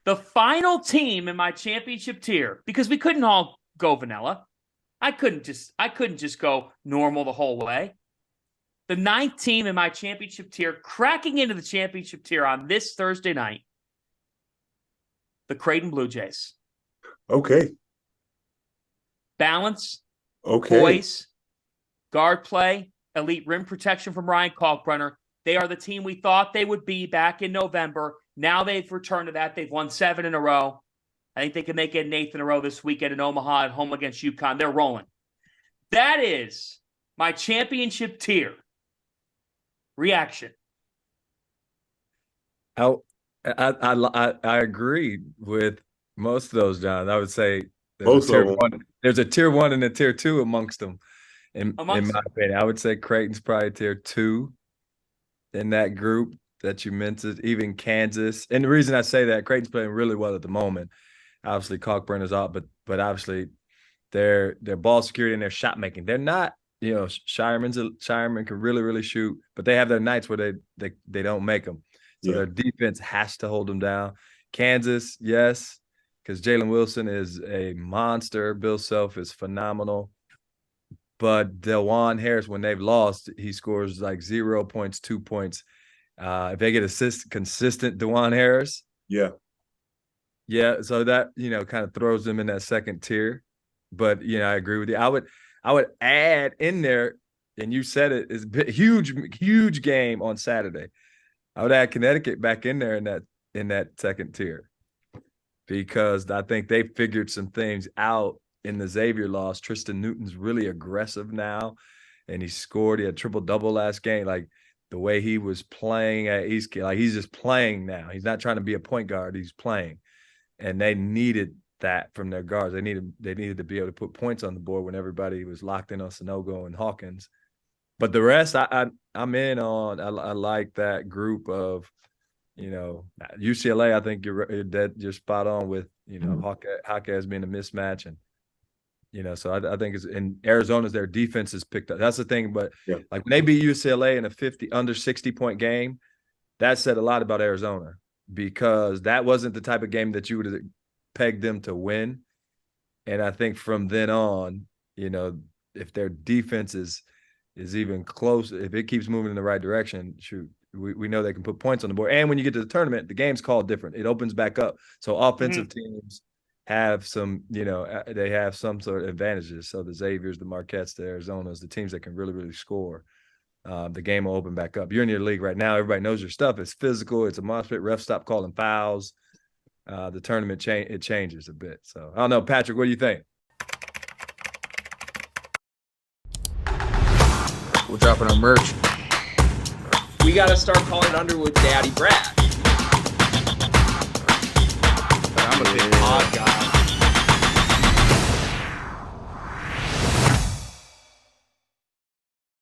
The final team in my championship tier, because we couldn't all go vanilla. I couldn't just go normal the whole way. The 9th team in my championship tier, cracking into the championship tier on this Thursday night, the Creighton Bluejays. Okay. Balance, Okay. poise, guard play, elite rim protection from Ryan Kalkbrenner. They are the team we thought they would be back in November. Now they've returned to that. They've won 7 in a row. I think they can make it an 8th in a row this weekend in Omaha at home against UConn. They're rolling. That is my championship tier reaction. I agree with most of those, John. I would say there's a tier 1 and a tier 2 amongst them. In my opinion, I would say Creighton's probably tier 2 in that group that you mentioned, even Kansas. And the reason I say that, Creighton's playing really well at the moment. Obviously, Kalkbrenner's out, but obviously their ball security and their shot making. They're not, Shireman can really, really shoot, but they have their nights where they don't make them. So their defense has to hold them down. Kansas, yes, because Jalen Wilson is a monster. Bill Self is phenomenal. But DeJuan Harris, when they've lost, he scores like 0 points, 2 points. If they get consistent DeJuan Harris. Yeah. Yeah, so that, kind of throws them in that second tier. But, I agree with you. I would add in there, and you said it, is a huge game on Saturday. I would add Connecticut back in there in that second tier, because I think they figured some things out in the Xavier loss. Tristan Newton's really aggressive now, and he scored. He had triple-double last game. Like, the way he was playing at East, he's just playing now. He's not trying to be a point guard. He's playing. And they needed that from their guards. They needed to be able to put points on the board when everybody was locked in on Sanogo and Hawkins. But the rest, I'm in on. I like that group of, UCLA. I think you're spot on with, Hawkins being a mismatch, and so I think it's in Arizona's, their defense is picked up. That's the thing. But like when they beat UCLA in a under 60-point game, that said a lot about Arizona, because that wasn't the type of game that you would have pegged them to win. And I think from then on, if their defense is even close, if it keeps moving in the right direction, shoot, we know they can put points on the board. And when you get to the tournament, the game's called different. It opens back up. So offensive teams have some, they have some sort of advantages. So the Xaviers, the Marquettes, the Arizonas, the teams that can really, really score, the game will open back up. You're in your league right now. Everybody knows your stuff. It's physical. It's a mosh pit. Refs stop calling fouls. The tournament it changes a bit. So I don't know, Patrick, what do you think? We're dropping our merch. We got to start calling Underwood Daddy Brad. But I'm a big pod guy.